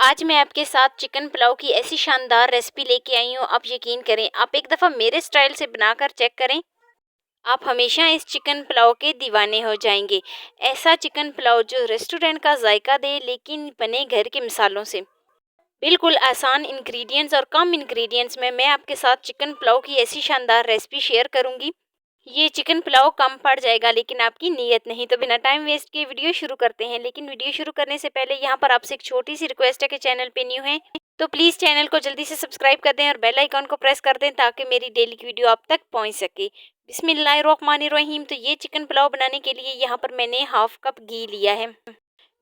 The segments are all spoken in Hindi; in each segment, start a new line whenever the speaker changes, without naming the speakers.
आज मैं आपके साथ चिकन पुलाव की ऐसी शानदार रेसिपी लेके आई हूँ। आप यकीन करें, आप एक दफ़ा मेरे स्टाइल से बनाकर चेक करें। आप हमेशा इस चिकन पुलाव के दीवाने हो जाएंगे। ऐसा चिकन पुलाव जो रेस्टोरेंट का जायका दे, लेकिन बने घर के मसालों से। बिल्कुल आसान इंग्रेडिएंट्स और कम इंग्रेडिएंट्स में मैं आपके साथ चिकन पुलाव की ऐसी शानदार रेसिपी शेयर करूंगी। ये चिकन पुलाव कम पड़ जाएगा, लेकिन आपकी नीयत नहीं। तो बिना टाइम वेस्ट किए वीडियो शुरू करते हैं। लेकिन वीडियो शुरू करने से पहले यहाँ पर आपसे एक छोटी सी रिक्वेस्ट है कि चैनल पे न्यू है तो प्लीज़ चैनल को जल्दी से सब्सक्राइब कर दें और बेल आइकॉन को प्रेस कर दें, ताकि मेरी डेली की वीडियो आप तक पहुँच सके। बिस्मिल्लाहिर्रहमानिर्रहीम। तो ये चिकन पुलाव बनाने के लिए यहाँ पर मैंने हाफ कप घी लिया है।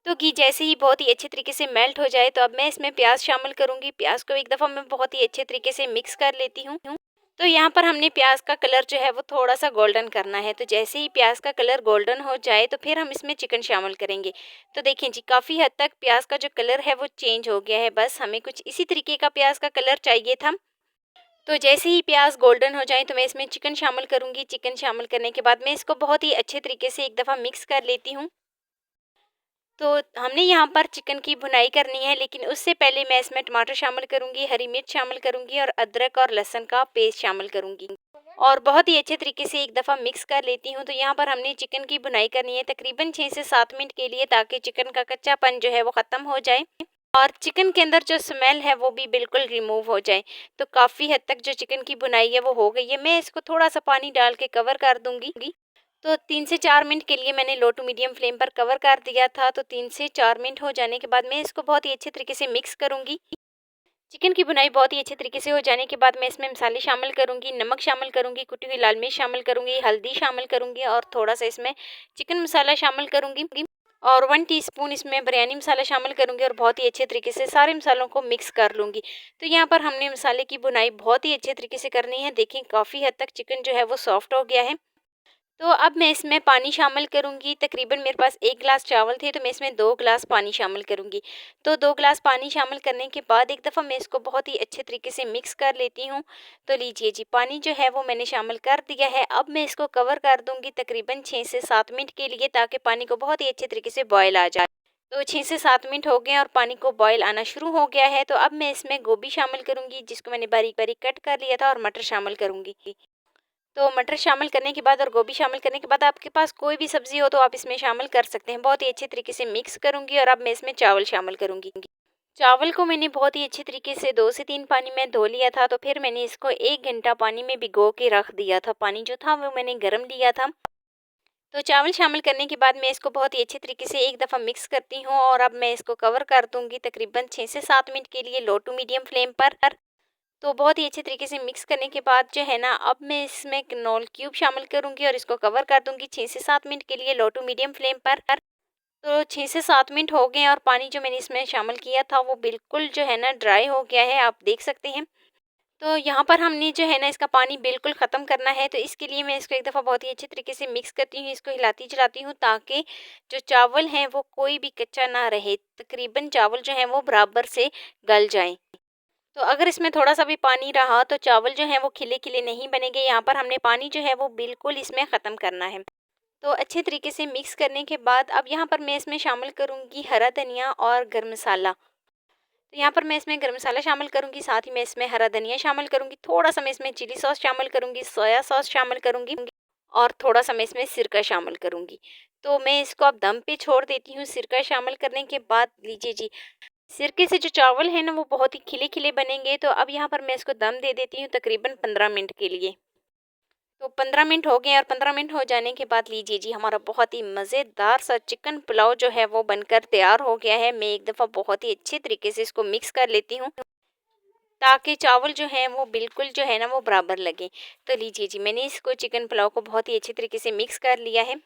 तो घी जैसे ही बहुत ही अच्छे तरीके से मेल्ट हो जाए, तो अब मैं इसमें प्याज शामिल करूँगी। प्याज को एक दफ़ा मैं बहुत ही अच्छे तरीके से मिक्स कर लेती हूँ। तो यहाँ पर हमने प्याज का कलर जो है वो थोड़ा सा गोल्डन करना है। तो जैसे ही प्याज का कलर गोल्डन हो जाए, तो फिर हम इसमें चिकन शामिल करेंगे। तो देखें जी, काफ़ी हद तक प्याज का जो कलर है वो चेंज हो गया है। बस हमें कुछ इसी तरीके का प्याज का कलर चाहिए था। तो जैसे ही प्याज गोल्डन हो जाए, तो मैं इसमें चिकन शामिल करूँगी। चिकन शामिल करने के बाद मैं इसको बहुत ही अच्छे तरीके से एक दफ़ा मिक्स कर लेती हूँ। तो हमने यहाँ पर चिकन की भुनाई करनी है, लेकिन उससे पहले मैं इसमें टमाटर शामिल करूँगी, हरी मिर्च शामिल करूँगी और अदरक और लहसुन का पेस्ट शामिल करूँगी। और बहुत ही अच्छे तरीके से एक दफ़ा मिक्स कर लेती हूँ। तो यहाँ पर हमने चिकन की भुनाई करनी है तकरीबन 6 से 7 मिनट के लिए, ताकि चिकन का कच्चापन जो है वो ख़त्म हो जाए और चिकन के अंदर जो स्मेल है वो भी बिल्कुल रिमूव हो जाए। तो काफ़ी हद तक जो चिकन की भुनाई है वो हो गई है। मैं इसको थोड़ा सा पानी डाल के कवर कर दूँगी। तो 3 से 4 मिनट के लिए मैंने लो टू मीडियम फ्लेम पर कवर कर दिया था। तो 3 से 4 मिनट हो जाने के बाद मैं इसको बहुत ही अच्छे तरीके से मिक्स करूँगी। चिकन की भुनाई बहुत ही अच्छे तरीके से हो जाने के बाद मैं इसमें मसाले शामिल करूँगी, नमक शामिल करूँगी, कुटी हुई लाल मिर्च शामिल करूँगी, हल्दी शामिल करूँगी और थोड़ा-सा इसमें चिकन मसाला शामिल करूँगी और 1 टीस्पून इसमें बिरयानी मसाला शामिल करूँगी और बहुत ही अच्छे तरीके से सारे मसालों को मिक्स कर लूँगी। तो यहाँ पर हमने मसाले की भुनाई बहुत ही अच्छे तरीके से करनी है। देखें, काफ़ी हद तक चिकन जो है वो सॉफ्ट हो गया है। तो अब मैं इसमें पानी शामिल करूँगी। तकरीबन मेरे पास 1 गिलास चावल थे, तो मैं इसमें 2 गिलास पानी शामिल करूँगी। तो 2 गिलास पानी शामिल करने के बाद एक दफ़ा मैं इसको बहुत ही अच्छे तरीके से मिक्स कर लेती हूँ। तो लीजिए जी, पानी जो है वो मैंने शामिल कर दिया है। अब मैं इसको कवर कर दूँगी तकरीबन 6 से 7 मिनट के लिए, ताकि पानी को बहुत ही अच्छे तरीके से बॉयल आ जाए। तो 6 से 7 मिनट हो गए और पानी को बॉयल आना शुरू हो गया है। तो अब मैं इसमें गोभी शामिल करूँगी, जिसको मैंने बारीक-बारीक कट कर लिया था, और मटर शामिल करूँगी। तो मटर शामिल करने के बाद और गोभी शामिल करने के बाद आपके पास कोई भी सब्ज़ी हो तो आप इसमें शामिल कर सकते हैं। बहुत ही अच्छे तरीके से मिक्स करूँगी और अब मैं इसमें चावल शामिल करूँगी। चावल को मैंने बहुत ही अच्छे तरीके से 2 से 3 पानी में धो लिया था। तो फिर मैंने इसको 1 घंटा पानी में भिगो के रख दिया था। पानी जो था वो मैंने गर्म लिया था। तो चावल शामिल करने के बाद मैं इसको बहुत ही अच्छे तरीके से एक दफ़ा मिक्स करती हूँ और अब मैं इसको कवर कर दूँगी तकरीबन 6 से 7 मिनट के लिए लो टू मीडियम फ्लेम पर। तो बहुत ही अच्छे तरीके से मिक्स करने के बाद जो है ना, अब मैं इसमें कनौल क्यूब शामिल करूँगी और इसको कवर कर दूँगी 6 से 7 मिनट के लिए लो टू मीडियम फ्लेम पर। तो 6 से 7 मिनट हो गए और पानी जो मैंने इसमें शामिल किया था वो बिल्कुल जो है ना ड्राई हो गया है, आप देख सकते हैं। तो यहाँ पर हमने जो है ना इसका पानी बिल्कुल ख़त्म करना है। तो इसके लिए मैं इसको एक दफ़ा बहुत ही अच्छे तरीके से मिक्स करती हूँ, इसको हिलाती-चलाती हूँ, ताकि जो चावल हैं वो कोई भी कच्चा ना रहे। तकरीबन चावल जो हैं वो बराबर से गल जाएँ। तो अगर इसमें थोड़ा-सा भी पानी रहा तो चावल जो हैं वो खिले-खिले नहीं बनेंगे। यहाँ पर हमने पानी जो है वो बिल्कुल इसमें ख़त्म करना है। तो अच्छे तरीके से मिक्स करने के बाद अब यहाँ पर मैं इसमें शामिल करूँगी हरा धनिया और गरम मसाला। तो यहाँ पर मैं इसमें गरम मसाला शामिल करूँगी, साथ ही मैं इसमें हरा धनिया शामिल करूँगी, थोड़ा-सा मैं इसमें चिली सॉस शामिल करूँगी, सोया सॉस शामिल करूँगी और थोड़ा-सा मैं इसमें सिरका शामिल करूँगी। तो मैं इसको अब दम पे छोड़ देती हूँ। सिरका शामिल करने के बाद लीजिए जी, सिरके से जो चावल है ना वो बहुत ही खिले-खिले बनेंगे। तो अब यहाँ पर मैं इसको दम दे देती हूँ तकरीबन 15 मिनट के लिए। तो 15 मिनट हो गए और 15 मिनट हो जाने के बाद लीजिए जी, हमारा बहुत ही मज़ेदार सा चिकन पुलाव जो है वो बनकर तैयार हो गया है। मैं एक दफ़ा बहुत ही अच्छे तरीके से इसको मिक्स कर लेती हूँ, ताकि चावल जो हैं वो बिल्कुल जो है ना वो बराबर लगे। तो लीजिए जी, मैंने इसको चिकन पुलाव को बहुत ही अच्छे तरीके से मिक्स कर लिया है।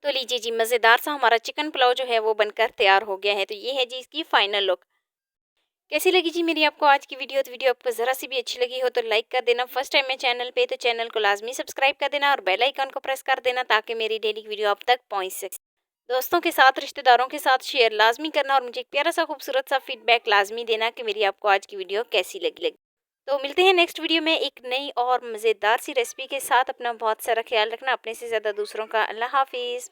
तो लीजिए जी, मज़ेदार सा हमारा चिकन पुलाव जो है वो बनकर तैयार हो गया है। तो ये है जी इसकी फाइनल लुक। कैसी लगी जी मेरी आपको आज की वीडियो? तो वीडियो आपको ज़रा सी भी अच्छी लगी हो तो लाइक कर देना। फर्स्ट टाइम है चैनल पे तो चैनल को लाजमी सब्सक्राइब कर देना और बेल आइकन को प्रेस कर देना, ताकि मेरी डेली वीडियो आप तक पहुंच सके। दोस्तों के साथ, रिश्तेदारों के साथ शेयर लाज़मी करना और मुझे एक प्यारा-सा खूबसूरत सा फीडबैक लाज़मी देना कि मेरी आपको आज की वीडियो कैसी लगी। तो मिलते हैं नेक्स्ट वीडियो में एक नई और मज़ेदार सी रेसिपी के साथ। अपना बहुत सारा ख़्याल रखना, अपने से ज़्यादा दूसरों का। अल्लाह हाफ़िज़।